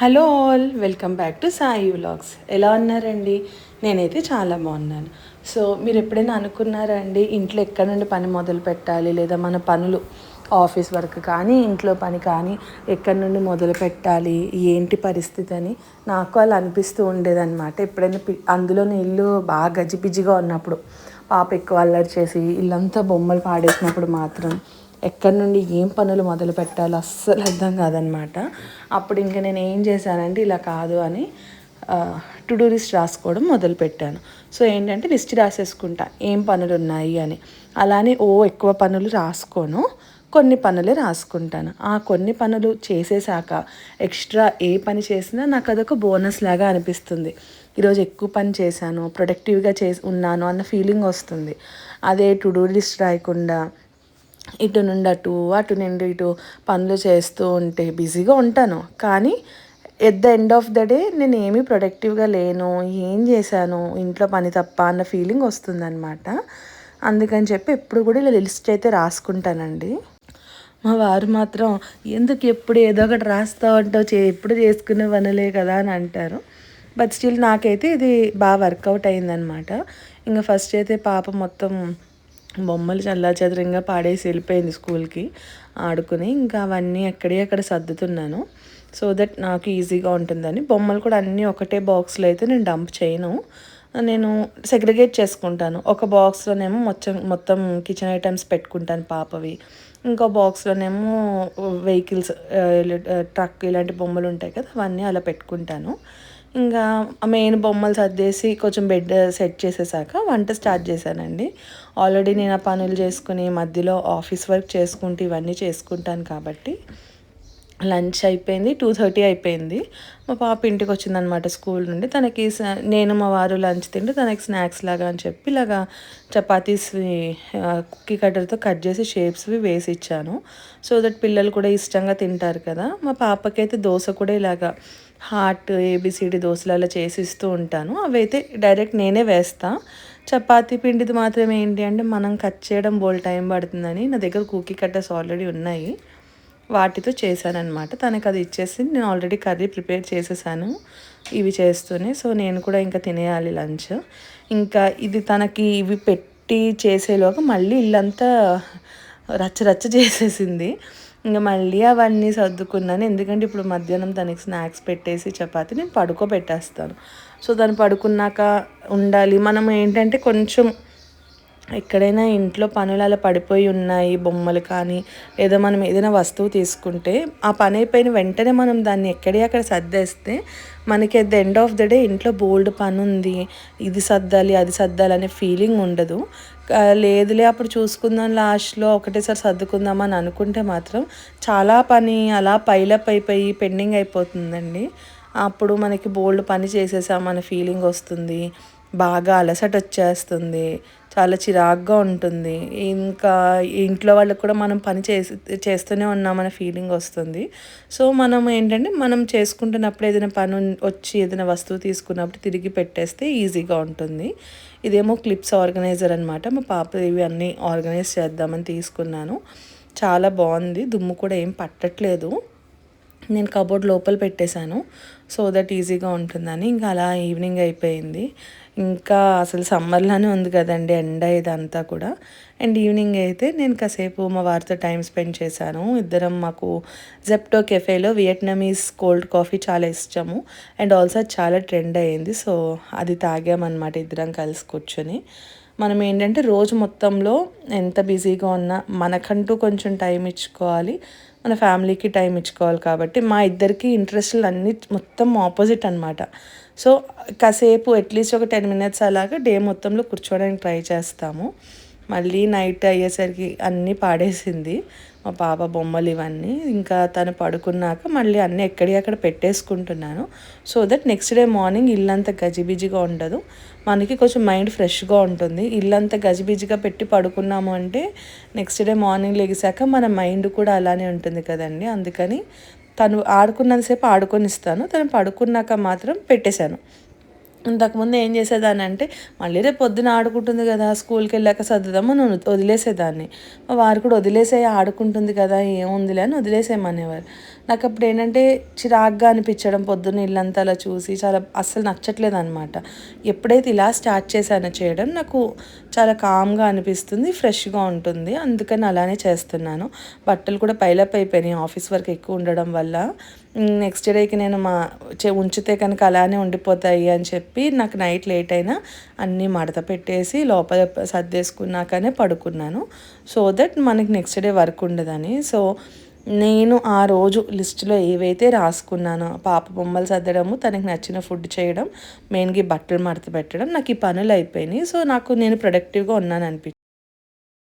Hello all, welcome back to Sai vlogs. ఎలా ఉన్నారండి? నేనైతే చాలా బాగున్నాను. సో మీరు ఎప్పుడైనా అనుకున్నారా అండి, ఇంట్లో ఎక్కడ నుండి పని మొదలు పెట్టాలి, లేదా మన పనులు ఆఫీస్ వర్క్ కానీ ఇంట్లో పని కానీ ఎక్కడి నుండి మొదలు పెట్టాలి, ఏంటి పరిస్థితి అని నాకు అలా అనిపిస్తూ ఉండేదన్నమాట. ఎప్పుడైనా అందులోనే ఇల్లు బాగా గజిబిజిగా ఉన్నప్పుడు, పాప ఎక్కువ అల్లరి చేసి ఇల్లంతా బొమ్మలు పాడేసినప్పుడు మాత్రం ఎక్కడి నుండి ఏం పనులు మొదలు పెట్టాలో అస్సలు అర్థం కాదనమాట. అప్పుడు ఇంకా నేను ఏం చేశానంటే, ఇలా కాదు అని టు డూ లిస్ట్ రాసుకోవడం మొదలుపెట్టాను. సో ఏంటంటే లిస్ట్ రాసేసుకుంటా ఏం పనులు ఉన్నాయి అని. అలానే ఎక్కువ పనులు రాసుకోను, కొన్ని పనులే రాసుకుంటాను. ఆ కొన్ని పనులు చేసేసాక ఎక్స్ట్రా ఏ పని చేసినా నాకు అదొక బోనస్ లాగా అనిపిస్తుంది. ఈరోజు ఎక్కువ పని చేశాను, ప్రొడక్టివ్గా ఉన్నాను అన్న ఫీలింగ్ వస్తుంది. అదే టు డూ లిస్ట్ రాయకుండా ఇటు నుండి అటు నుండి ఇటు పనులు చేస్తూ ఉంటే బిజీగా ఉంటాను, కానీ at the end of the day నేను ఏమీ ప్రొడక్టివ్గా లేను, ఏం చేశాను ఇంట్లో పని తప్ప అన్న ఫీలింగ్ వస్తుందన్నమాట. అందుకని చెప్పి ఎప్పుడు కూడా ఇలా లిస్ట్ అయితే రాసుకుంటానండి. మా వారు మాత్రం ఎందుకు ఎప్పుడు ఏదో ఒకటి రాస్తూ ఉంటావు, ఎప్పుడు చేసుకునే పనులే కదా అని అంటారు. బట్ స్టిల్ నాకైతే ఇది బాగా వర్కౌట్ అయిందనమాట. ఇంకా ఫస్ట్ అయితే పాప మొత్తం బొమ్మలు చల్లాచెదరంగా పాడేసి వెళ్ళిపోయింది స్కూల్కి ఆడుకుని. ఇంకా అవన్నీ అక్కడ సర్దుతున్నాను, సో దట్ నాకు ఈజీగా ఉంటుందని. బొమ్మలు కూడా అన్నీ ఒకటే బాక్స్లో అయితే నేను డంప్ చేయను, నేను సెగ్రిగేట్ చేసుకుంటాను. ఒక బాక్స్లోనేమో మొత్తం కిచెన్ ఐటమ్స్ పెట్టుకుంటాను పాపవి, ఇంకో బాక్స్లోనేమో వెహికల్స్, ట్రక్ ఇలాంటి బొమ్మలు ఉంటాయి కదా, అవన్నీ అలా పెట్టుకుంటాను. ఇంకా మెయిన్ బొమ్మలు సర్దేసి కొంచెం బెడ్ సెట్ చేసేసాక వంట స్టార్ట్ చేశానండి. ఆల్రెడీ నేను ఆ పనులు చేసుకుని మధ్యలో ఆఫీస్ వర్క్ చేసుకుంటూ ఇవన్నీ చేసుకుంటాను కాబట్టి లంచ్ అయిపోయింది. 2:30 అయిపోయింది. మా పాప ఇంటికి వచ్చిందనమాట స్కూల్ నుండి. తనకి నేను మా వారు లంచ్ తింటూ తనకి స్నాక్స్ లాగా అని చెప్పి ఇలాగా చపాతీస్వి కుక్కీ కట్టర్తో కట్ చేసి షేప్స్వి వేసి ఇచ్చాను. సో దట్ పిల్లలు కూడా ఇష్టంగా తింటారు కదా. మా పాపకైతే దోశ కూడా ఇలాగా హార్ట్ ఏబిసిడి దోశలు అలా చేసి ఇస్తూ ఉంటాను. అవైతే డైరెక్ట్ నేనే వేస్తాను. చపాతీ పిండిది మాత్రం ఏంటి అంటే మనం కట్ చేయడం బోల్ టైం పడుతుందని నా దగ్గర కుక్కీ కట్టర్స్ ఆల్రెడీ ఉన్నాయి, వాటితో చేశానమాట. తనకు అది ఇచ్చేసి నేను ఆల్రెడీ కర్రీ ప్రిపేర్ చేసేసాను ఇవి చేస్తూనే. సో నేను కూడా ఇంకా తినేయాలి లంచ్. ఇంకా ఇది తనకి ఇవి పెట్టి చేసేలోగా మళ్ళీ ఇల్లంతా రచ్చ చేసేసింది. ఇంకా మళ్ళీ అవన్నీ సర్దుకున్నాను, ఎందుకంటే ఇప్పుడు మధ్యాహ్నం తనకి స్నాక్స్ పెట్టేసి చపాతి నేను పడుకోబెట్టేస్తాను. సో తను పడుకున్నాక ఉండాలి. మనం ఏంటంటే కొంచెం ఎక్కడైనా ఇంట్లో పనులు అలా పడిపోయి ఉన్నాయి, బొమ్మలు కానీ లేదా మనం ఏదైనా వస్తువు తీసుకుంటే ఆ పని అయిపోయిన వెంటనే మనం దాన్ని అక్కడ సర్దేస్తే మనకి at the end of the day ఇంట్లో బోల్డ్ పని ఉంది, ఇది సర్దాలి అది సర్దాలి అనే ఫీలింగ్ ఉండదు. లేదులే అప్పుడు చూసుకుందాం లాస్ట్లో ఒకటేసారి సర్దుకుందాం అని అనుకుంటే మాత్రం చాలా పని అలా పైలప్ అయిపోయి పెండింగ్ అయిపోతుందండి. అప్పుడు మనకి బోల్డ్ పని చేసేసామనే ఫీలింగ్ వస్తుంది, బాగా అలసట వచ్చేస్తుంది, చాలా చిరాగ్గా ఉంటుంది. ఇంకా ఇంట్లో వాళ్ళకి కూడా మనం పని చేస్తూనే ఉన్నామనే ఫీలింగ్ వస్తుంది. సో మనం ఏంటంటే మనం చేసుకుంటున్నప్పుడు ఏదైనా పని వచ్చి ఏదైనా వస్తువు తీసుకున్నప్పుడు తిరిగి పెట్టేస్తే ఈజీగా ఉంటుంది. ఇదేమో క్లిప్స్ ఆర్గనైజర్ అనమాట. మా పాప ఇవి అన్నీ ఆర్గనైజ్ చేద్దామని తీసుకున్నాను. చాలా బాగుంది, దుమ్ము కూడా ఏం పట్టట్లేదు. నేను కబోర్డ్ లోపల పెట్టేశాను సో దట్ ఈజీగా ఉంటుందని. ఇంకా అలా ఈవినింగ్ అయిపోయింది. ఇంకా అసలు సమ్మర్లోనే ఉంది కదండి ఎండ ఇదంతా కూడా. అండ్ ఈవినింగ్ అయితే నేను కాసేపు మా వారితో టైం స్పెండ్ చేశాను. ఇద్దరం మాకు జెప్టో కెఫేలో వియట్నమీస్ కోల్డ్ కాఫీ చాలా ఇష్టము, అండ్ ఆల్సో చాలా ట్రెండ్ అయ్యింది. సో అది తాగామన్నమాట ఇద్దరం కలిసి కూర్చొని. మనం ఏంటంటే రోజు మొత్తంలో ఎంత బిజీగా ఉన్నా మనకంటూ కొంచెం టైం ఇచ్చుకోవాలి, మన ఫ్యామిలీకి టైం ఇచ్చుకోవాలి. కాబట్టి మా ఇద్దరికి ఇంట్రెస్ట్లు అన్నీ మొత్తం ఆపోజిట్ అనమాట. సో కాసేపు అట్లీస్ట్ ఒక 10 minutes అలాగా డే మొత్తంలో కూర్చోవడానికి ట్రై చేస్తాము. మళ్ళీ నైట్ అయ్యేసరికి అన్నీ పాడేసింది మా పాప బొమ్మలు ఇవన్నీ. ఇంకా తను పడుకున్నాక మళ్ళీ అన్నీ అక్కడ పెట్టేసుకుంటున్నాను, so that next day morning ఇల్లంతా గజిబిజిగా ఉండదు, మనకి కొంచెం మైండ్ ఫ్రెష్గా ఉంటుంది. ఇల్లంతా గజిబిజిగా పెట్టి పడుకున్నాము అంటే నెక్స్ట్ డే మార్నింగ్ లెగిసాక మన మైండ్ కూడా అలానే ఉంటుంది కదండి. అందుకని తను ఆడుకున్నంతసేపు ఆడుకొనిస్తాను, తను పడుకున్నాక మాత్రం పెట్టేశాను. ఇంతకుముందు ఏం చేసేదాన్ని అంటే మళ్ళీ రేపు పొద్దున ఆడుకుంటుంది కదా, స్కూల్కి వెళ్ళాక సర్దుదామని వదిలేసేదాన్ని. మా వారు కూడా వదిలేసే ఆడుకుంటుంది కదా ఏముందిలే అని వదిలేసేయమనేవారు. నాకు అప్పుడు ఏంటంటే చిరాగ్గా అనిపించడం, పొద్దున్న ఇల్లంతా అలా చూసి చాలా అస్సలు నచ్చట్లేదు అనమాట. ఎప్పుడైతే ఇలా స్టార్ట్ చేశానో చేయడం నాకు చాలా కామ్గా అనిపిస్తుంది, ఫ్రెష్గా ఉంటుంది. అందుకని అలానే చేస్తున్నాను. బట్టలు కూడా పైలప్ అయిపోయినాయి ఆఫీస్ వర్క్ ఎక్కువ ఉండడం వల్ల. నెక్స్ట్ డేకి నేను ఉంచితే కనుక అలానే ఉండిపోతాయి అని చెప్పి నాకు నైట్ లేట్ అయినా అన్నీ మడత పెట్టేసి లోపల సర్దేసుకున్నాకనే పడుకున్నాను. సో దట్ మనకి నెక్స్ట్ డే వర్క్ ఉండదని. సో నేను ఆ రోజు లిస్టులో ఏవైతే రాసుకున్నానో, పాప బొమ్మలు సర్దడము, తనకి నచ్చిన ఫుడ్ చేయడం, మెయిన్గా బట్టలు మడత పెట్టడం, నాకు ఈ పనులు అయిపోయినాయి. సో నాకు నేను ప్రొడక్టివ్గా ఉన్నాను అనిపించింది.